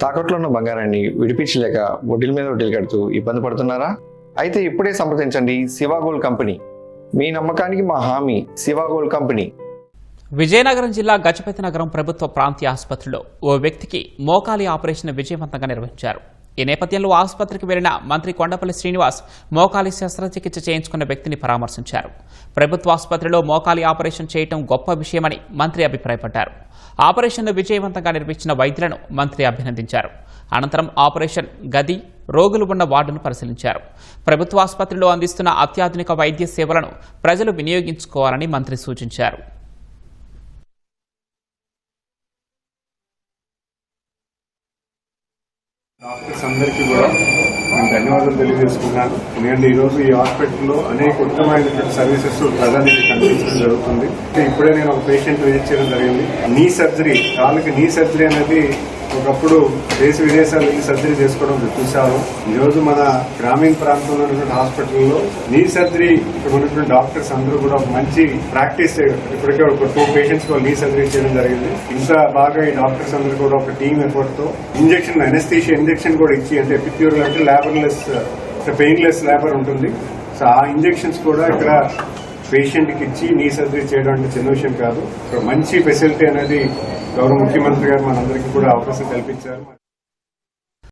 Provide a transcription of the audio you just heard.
తాకట్లో ఉన్న బంగారాన్ని విడిపించలేక వడ్డీల మీద వడ్డీలు కడుతూ ఇబ్బంది పడుతున్నారా? అయితే ఇప్పుడే సంప్రదించండి శివ గోల్డ్ కంపెనీ. మీ నమ్మకానికి మా హామీ శివ గోల్డ్ కంపెనీ. విజయనగరం జిల్లా గజపతి నగరం ప్రభుత్వ ప్రాంతీయ ఆసుపత్రిలో ఓ వ్యక్తికి మోకాలి ఆపరేషన్ విజయవంతంగా నిర్వహించారు. ఈ నేపథ్యంలో ఆసుపత్రికి వెళ్లిన మంత్రి కొండపల్లి శ్రీనివాస్ మోకాలి శస్త్రచికిత్స చేయించుకున్న వ్యక్తిని పరామర్శించారు. ప్రభుత్వ ఆసుపత్రిలో మోకాలి ఆపరేషన్ చేయడం గొప్ప విషయమని మంత్రి అభిప్రాయపడ్డారు. ఆపరేషన్ను విజయవంతంగా నిర్వహించిన వైద్యులను మంత్రి అభినందించారు. అనంతరం ఆపరేషన్ గది, రోగులు ఉన్న వార్డును పరిశీలించారు. ప్రభుత్వ ఆసుపత్రిలో అందిస్తున్న అత్యాధునిక వైద్య సేవలను ప్రజలు వినియోగించుకోవాలని మంత్రి సూచించారు. డాక్టర్స్ అందరికీ కూడా నేను ధన్యవాదాలు తెలియజేసుకున్నాను. ఎందుకంటే ఈరోజు ఈ హాస్పిటల్లో అనేక ఉత్తమమైనటువంటి సర్వీసెస్ ప్రజానికి కనిపించడం జరుగుతుంది. ఇప్పుడే నేను ఒక పేషెంట్ విజిట్ చేయడం జరిగింది. నీ సర్జరీ, కాళ్ళకి నీ సర్జరీ అనేది ఒకప్పుడు దేశ విదేశాలు వెళ్ళి సర్జరీ చేసుకోవడం చూసాము. ఈరోజు మన గ్రామీణ ప్రాంతంలో ఉన్నటువంటి హాస్పిటల్లో నీ సర్జరీ ఇక్కడ ఉన్నటువంటి డాక్టర్స్ అందరూ కూడా మంచి ప్రాక్టీస్, ఇప్పటికే ఒక 2 పేషెంట్స్ నీ సర్జరీ చేయడం జరిగింది. ఇంత బాగా ఈ డాక్టర్స్ అందరూ కూడా ఒక టీమ్ ఎఫర్ట్ తో ఇంజెక్షన్, అనెస్థీషియా ఇంజెక్షన్ కూడా ఇచ్చి, అంటే ఎపిడ్యూరల్ అంటే లేబర్లెస్, పెయిన్లెస్ లేబర్ ఉంటుంది. సో ఆ ఇంజెక్షన్స్ కూడా ఇక్కడ పేషెంట్ కి ఇచ్చి నీ సర్జరీ చేయడం అంటే చిన్న విషయం కాదు. మంచి ఫెసిలిటీ అనేది గౌరవ ముఖ్యమంత్రి గారు మనందరికీ కూడా అవకాశం కల్పించారు.